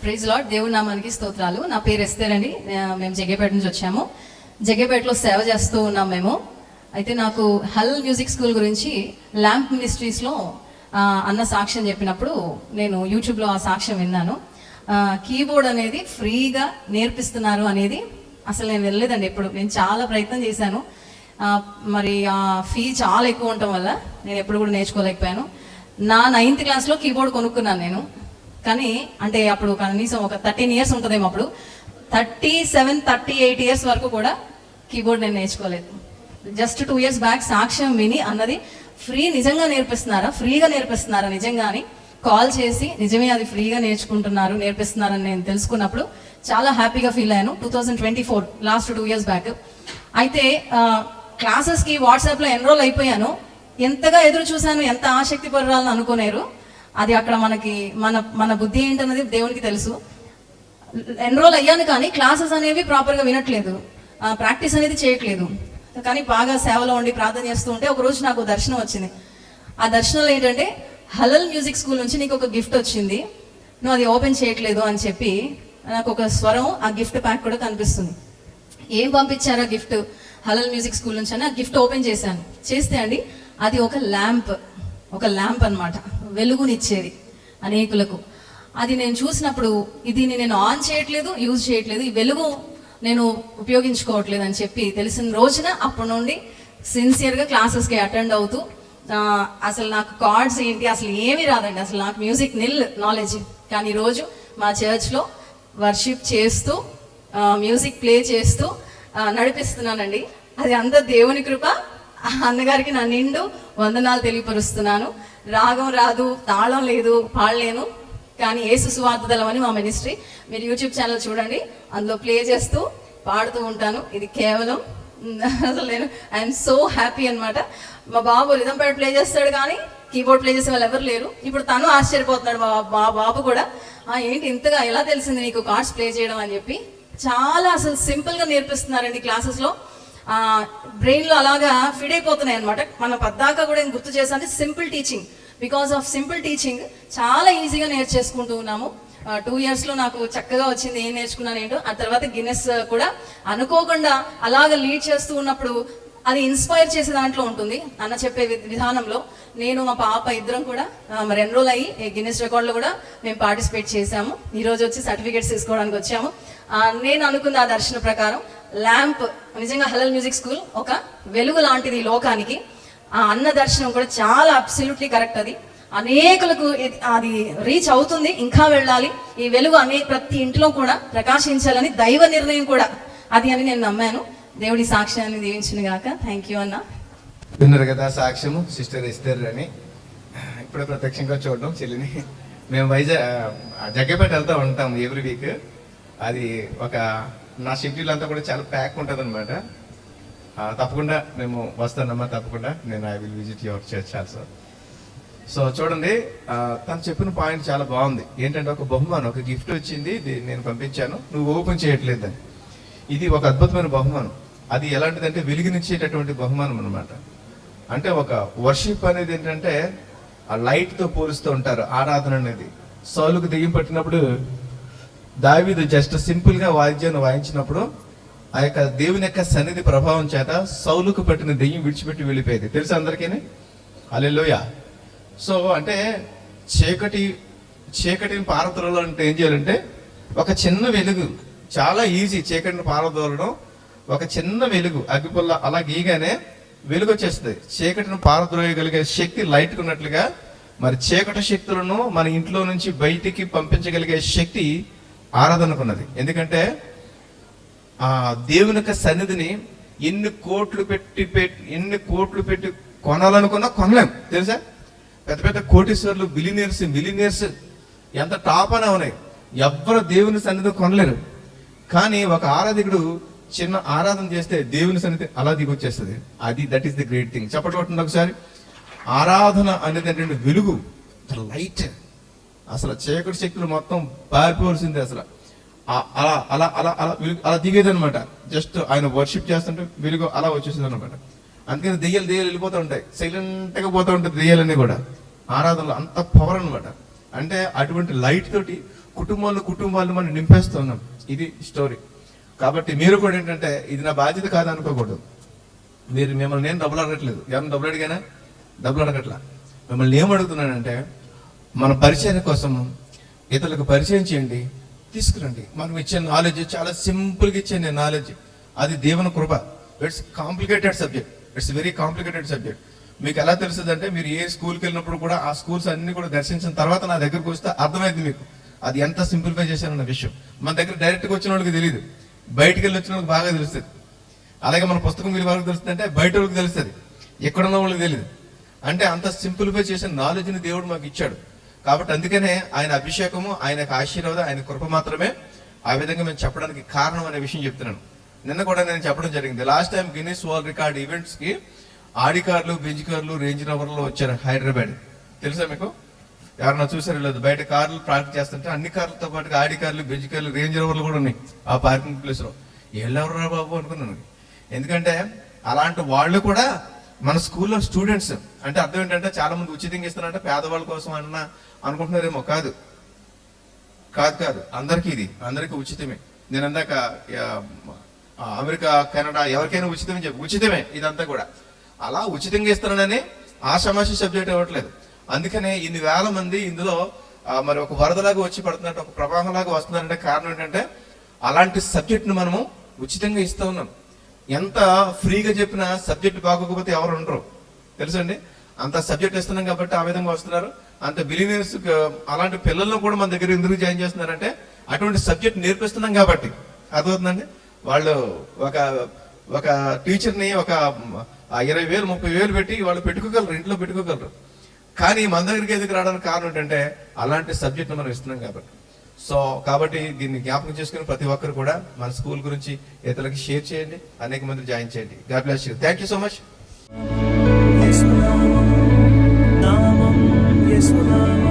Praise lord. దేవుడి నామానికి స్తోత్రాలు. నా పేరు ఎస్తేర్ అండి. మేము జగ్గేపేట నుంచి వచ్చాము. జగ్గేపేటలో సేవ చేస్తూ ఉన్నాం మేము. అయితే నాకు హల్ మ్యూజిక్ స్కూల్ గురించి ల్యాంప్ మినిస్ట్రీస్లో అన్న సాక్ష్యం చెప్పినప్పుడు నేను యూట్యూబ్లో ఆ సాక్ష్యం విన్నాను. కీబోర్డ్ అనేది ఫ్రీగా నేర్పిస్తున్నారు అనేది అసలు నేను వెళ్ళలేదండి ఎప్పుడు. నేను చాలా ప్రయత్నం చేశాను. మరి ఆ ఫీ చాలా ఎక్కువ ఉండటం వల్ల నేను ఎప్పుడు కూడా నేర్చుకోలేకపోయాను. నా 9th క్లాస్లో కీబోర్డ్ కొనుక్కున్నాను నేను. కానీ అంటే అప్పుడు కనీసం ఒక 13 years ఉంటుందేమో. అప్పుడు 37-38 years వరకు కూడా కీబోర్డ్ నేను నేర్చుకోలేదు. జస్ట్ 2 years బ్యాక్ సాక్ష్యం విని అన్నది ఫ్రీ నిజంగా నేర్పిస్తున్నారా నిజంగా అని కాల్ చేసి నిజమే అది ఫ్రీగా నేర్పిస్తున్నారని నేను తెలుసుకున్నప్పుడు చాలా హ్యాపీగా ఫీల్ అయ్యాను. 2024 లాస్ట్ 2 years బ్యాక్. అయితే క్లాసెస్కి వాట్సాప్లో ఎన్రోల్ అయిపోయాను. ఎంతగా ఎదురు చూశాను, ఎంత ఆసక్తి పడాలని అనుకునేరు. అది అక్కడ మన బుద్ధి ఏంటన్నది దేవునికి తెలుసు. ఎన్రోల్ అయ్యాను కానీ క్లాసెస్ అనేవి ప్రాపర్గా వినట్లేదు, ప్రాక్టీస్ అనేది చేయట్లేదు. కానీ బాగా సేవలో ఉండి ప్రార్థన చేస్తూ ఉంటే ఒకరోజు నాకు దర్శనం వచ్చింది. ఆ దర్శనంలో ఏంటంటే హలల్ మ్యూజిక్ స్కూల్ నుంచి నీకు ఒక గిఫ్ట్ వచ్చింది, నువ్వు అది ఓపెన్ చేయట్లేదు అని చెప్పి నాకు ఒక స్వరం, ఆ గిఫ్ట్ ప్యాక్ కూడా కనిపిస్తుంది. ఏం పంపించారా గిఫ్ట్ హలల్ మ్యూజిక్ స్కూల్ నుంచి అని ఆ గిఫ్ట్ ఓపెన్ చేశాను. చేస్తే అండి అది ఒక ల్యాంప్ అన్నమాట, వెలుగునిచ్చేది అనేకులకు. అది నేను చూసినప్పుడు దీన్ని నేను ఆన్ చేయట్లేదు, యూజ్ చేయట్లేదు, ఈ వెలుగు నేను ఉపయోగించుకోవట్లేదు అని చెప్పి తెలిసిన రోజున అప్పటి నుండి సిన్సియర్గా క్లాసెస్కి అటెండ్ అవుతూ అసలు నాకు కార్డ్స్ ఏంటి అసలు ఏమీ రాదండి. అసలు నాకు మ్యూజిక్ నాలెడ్జ్. కానీ ఈరోజు మా చర్చ్లో వర్షిప్ చేస్తూ మ్యూజిక్ ప్లే చేస్తూ నడిపిస్తున్నానండి. అది అంత దేవుని కృప. అన్నగారికి నా నిండు వందనాలు తెలియపరుస్తున్నాను. రాగం రాదు, తాళం లేదు, పాడలేను. కానీ యేసు సువార్త దళం అని మా మినిస్ట్రీ, మీరు యూట్యూబ్ ఛానల్ చూడండి, అందులో ప్లే చేస్తూ పాడుతూ ఉంటాను. ఇది కేవలం అసలు నేను ఐఎమ్ సో హ్యాపీ అనమాట. మా బాబు రిథం ప్యాడ్ ప్లే చేస్తాడు కానీ కీబోర్డ్ ప్లే చేసే వాళ్ళు ఎవరు లేరు. ఇప్పుడు తను ఆశ్చర్యపోతున్నాడు, మా బాబు కూడా ఏంటి ఇంతగా ఎలా తెలిసింది నీకు కార్డ్స్ ప్లే చేయడం అని చెప్పి. చాలా అసలు సింపుల్గా నేర్పిస్తున్నారండి క్లాసెస్లో. బ్రెయిన్లో అలాగా ఫిడ్ అయిపోతున్నాయి అనమాట. మన పద్దాకా కూడా నేను గుర్తు చేశాను, simple teaching. Because of simple teaching చాలా ఈజీగా నేర్చేసుకుంటూ ఉన్నాము. 2 yearsలో నాకు చక్కగా వచ్చింది. ఏం నేర్చుకున్నాను ఏంటో. ఆ తర్వాత గిన్నెస్ కూడా అనుకోకుండా అలాగ లీడ్ చేస్తూ ఉన్నప్పుడు అది ఇన్స్పైర్ చేసే దాంట్లో ఉంటుంది. అన్న చెప్పే విధానంలో నేను మా పాప ఇద్దరం కూడా మరి ఎన్రోల్ అయ్యి గిన్నెస్ రికార్డులో కూడా మేము పార్టిసిపేట్ చేశాము. ఈరోజు వచ్చి సర్టిఫికేట్స్ తీసుకోవడానికి వచ్చాము. నేను అనుకున్న ఆ దర్శన ప్రకారం ల్యాంప్ నిజంగా హలల్ మ్యూజిక్ స్కూల్ ఒక వెలుగు లాంటిది లోకానికి. ఆ అన్న దర్శనం కూడా చాలా అబ్సల్యూట్లీ కరెక్ట్. అది అనేకులకు అది రీచ్ అవుతుంది, ఇంకా వెళ్ళాలి. ఈ వెలుగు ప్రతి ఇంట్లో కూడా ప్రకాశించాలని దైవ నిర్ణయం కూడా అది అని నేను నమ్మాను. దేవుడి సాక్ష్యాన్ని దీవించిన గాక. థ్యాంక్ యూ అన్న. విన్నారు కదా సాక్ష్యము, సిస్టర్ ఎస్తేర్ అని. ఇప్పుడే ప్రత్యక్షంగా చూడడం చెల్లిని. మేము జగ్గేపేట వెళ్తూ ఉంటాం ఎవ్రీ వీక్. అది నా షెడ్యూల్ అంతా కూడా చాలా ప్యాక్ ఉంటుంది అనమాట. తప్పకుండా మేము వస్తానమ్మా, తప్పకుండా నేను I will visit your church also. So చూడండి, తను చెప్పిన పాయింట్ చాలా బాగుంది. ఏంటంటే ఒక బహుమానం, ఒక గిఫ్ట్ వచ్చింది, నేను పంపించాను, నువ్వు ఓపెన్ చేయట్లేదని. ఇది ఒక అద్భుతమైన బహుమానం. అది ఎలాంటిదంటే వెలిగినిచ్చేటటువంటి బహుమానం అనమాట. అంటే ఒక వర్షిప్ అనేది ఏంటంటే ఆ లైట్తో పోలుస్తూ ఉంటారు ఆరాధన అనేది. సౌలుకు దెయ్యం పట్టినప్పుడు దావీదు జస్ట్ సింపుల్గా వాయిద్యాన్ని వాయించినప్పుడు ఆ యొక్క దేవుని యొక్క సన్నిధి ప్రభావం చేత సౌలుకు పట్టిన దెయ్యం విడిచిపెట్టి వెళ్ళిపోయేది. తెలుసు అందరికీ. హల్లెలూయా. సో అంటే చీకటిని పారద్రోలాలంటే ఏం చేయాలంటే ఒక చిన్న వెలుగు, చాలా ఈజీ చీకటిని పారద్రోలడం. ఒక చిన్న వెలుగు అగ్గిపుల్ల అలా గీయగానే వెలుగు వచ్చేస్తుంది. చీకటిని పారద్రోయగలిగే శక్తి లైట్కి ఉన్నట్లుగా మరి చీకటి శక్తులను మన ఇంట్లో నుంచి బయటికి పంపించగలిగే శక్తి ఆరాధనకున్నది. ఎందుకంటే ఆ దేవుని యొక్క సన్నిధిని ఎన్ని కోట్లు పెట్టి కొనాలనుకున్నా కొనలేం. తెలుసా? పెద్ద పెద్ద కోటీశ్వర్లు, బిలినియర్స్ ఎంత టాప్ అనే ఉన్నాయి, ఎవ్వరు దేవుని సన్నిధి కొనలేరు. కానీ ఒక ఆరాధకుడు చిన్న ఆరాధన చేస్తే దేవుని సన్నిధి అలా దిగొచ్చేస్తుంది. That is the great thing. చెప్పట్లు కొట్టండి ఒకసారి. ఆరాధన అనేది ఏంటంటే వెలుగు, లైట్. అసలు చీకటి శక్తులు మొత్తం పారిపోవలసిందే. అసలు అలా అలా అలా అలా వెలుగు అలా దిగేది అనమాట. జస్ట్ ఆయన వర్షిప్ చేస్తుంటే వెలుగు అలా వచ్చేసింది అనమాట. అందుకని దెయ్యాలు వెళ్ళిపోతూ ఉంటాయి, సైలెంట్గా పోతూ ఉంటాయి దెయ్యాలన్నీ కూడా. ఆరాధనలో అంత పవర్ అనమాట. అంటే అటువంటి లైట్ తోటి కుటుంబాలు మనం నింపేస్తున్నాం. ఇది స్టోరీ. కాబట్టి మీరు కూడా ఏంటంటే ఇది నా బాధ్యత కాదనుకోకూడదు. మిమ్మల్ని నేను డబ్బులు అడగట్లేదు. ఎవరైనా డబ్బులు అడిగానా? డబ్బులు అడగట్లా. మిమ్మల్ని ఏం అడుగుతున్నానంటే మన పరిచయం కోసం ఇతరులకు పరిచయం చేయండి, తీసుకురండి. మనం ఇచ్చే నాలెడ్జ్ చాలా సింపుల్గా ఇచ్చే నాలెడ్జ్, అది దేవుని కృప. It's complicated subject, it's very complicated subject. మీకు ఎలా తెలుస్తుంది అంటే మీరు ఏ స్కూల్కి వెళ్ళినప్పుడు కూడా ఆ స్కూల్స్ అన్ని కూడా దర్శించిన తర్వాత నా దగ్గరకు వస్తే అర్థమైంది మీకు అది ఎంత సింప్లిఫై చేశారన్న విషయం. మన దగ్గర డైరెక్ట్గా వచ్చిన వాళ్ళకి తెలియదు, బయటికి వెళ్ళి వచ్చిన వాళ్ళకి బాగా తెలుస్తుంది. అలాగే మన పుస్తకం మీరు వరకు తెలుస్తుంది అంటే బయట వాళ్ళకి తెలుస్తుంది, ఎక్కడున్న వాళ్ళకి తెలియదు. అంటే అంత సింప్లిఫై చేసిన నాలెడ్జ్ని దేవుడు మాకు ఇచ్చాడు. కాబట్టి అందుకనే ఆయన అభిషేకము, ఆయన ఆశీర్వాదం, ఆయన కృప మాత్రమే ఆ విధంగా మేము చెప్పడానికి కారణం అనే విషయం చెప్తున్నాను. నిన్న కూడా నేను చెప్పడం జరిగింది. Last time Guinness world record events కి ఆడి కార్లు, బెంజ్ కార్లు, రేంజ్ రోవర్లు వచ్చారు హైదరాబాద్. తెలుసా మీకు? ఎవరన్నా చూసారో లేదు? బయట కార్లు పార్క్ చేస్తుంటే అన్ని కార్లతో పాటు ఆడి కార్లు, బెంజ్ కార్లు, రేంజ్ రోవర్లు కూడా ఉన్నాయి ఆ పార్కింగ్ ప్లేస్ లో. ఎవరురా బాబు అనుకున్నాను. ఎందుకంటే అలాంటి వాళ్ళు కూడా మన స్కూల్లో స్టూడెంట్స్. అంటే అర్థం ఏంటంటే చాలా మంది ఉచితంగా ఇస్తారంటే పేదవాళ్ళ కోసం అనుకుంటున్నారేమో. కాదు, అందరికీ ఇది అందరికీ ఉచితమే. నేను అందాక అమెరికా, కెనడా ఎవరికైనా ఉచితమే ఉచితమే ఇదంతా కూడా. అలా ఉచితంగా ఇస్తారనని ఆషామాషి సబ్జెక్ట్ ఇవ్వట్లేదు. అందుకనే ఇన్ని వేల మంది ఇందులో మరి ఒక వరదలాగా వచ్చి పడుతున్నట్టు, ఒక ప్రవాహంలాగా వస్తున్నారంటే కారణం ఏంటంటే అలాంటి సబ్జెక్ట్ను మనము ఉచితంగా ఇస్తూ ఉన్నాం. ఎంత ఫ్రీగా చెప్పినా సబ్జెక్ట్ బాగోకపోతే ఎవరు ఉండరు తెలుసండి. అంత సబ్జెక్ట్ ఇస్తున్నాం కాబట్టి ఆ విధంగా వస్తున్నారు. అంత బిలినియర్స్ అలాంటి పిల్లలను కూడా మన దగ్గర ఎందుకు జాయిన్ చేస్తున్నారంటే అటువంటి సబ్జెక్ట్ నేర్పిస్తున్నాం కాబట్టి. అర్థమవుతుందండి? వాళ్ళు ఒక టీచర్ని ఒక 20,000 30,000 పెట్టి వాళ్ళు పెట్టుకోగలరు, ఇంట్లో పెట్టుకోగలరు. కానీ మన దగ్గరికి ఎందుకు రావడానికి కారణం ఏంటంటే అలాంటి సబ్జెక్ట్ మనం ఇస్తున్నాం కాబట్టి. కాబట్టి దీన్ని జ్ఞాపకం చేసుకుని ప్రతి ఒక్కరు కూడా మన స్కూల్ గురించి ఇతరులకి షేర్ చేయండి, అనేక మంది జాయిన్ చేయండి. God bless you. Thank you so much. నామం యేసు నామం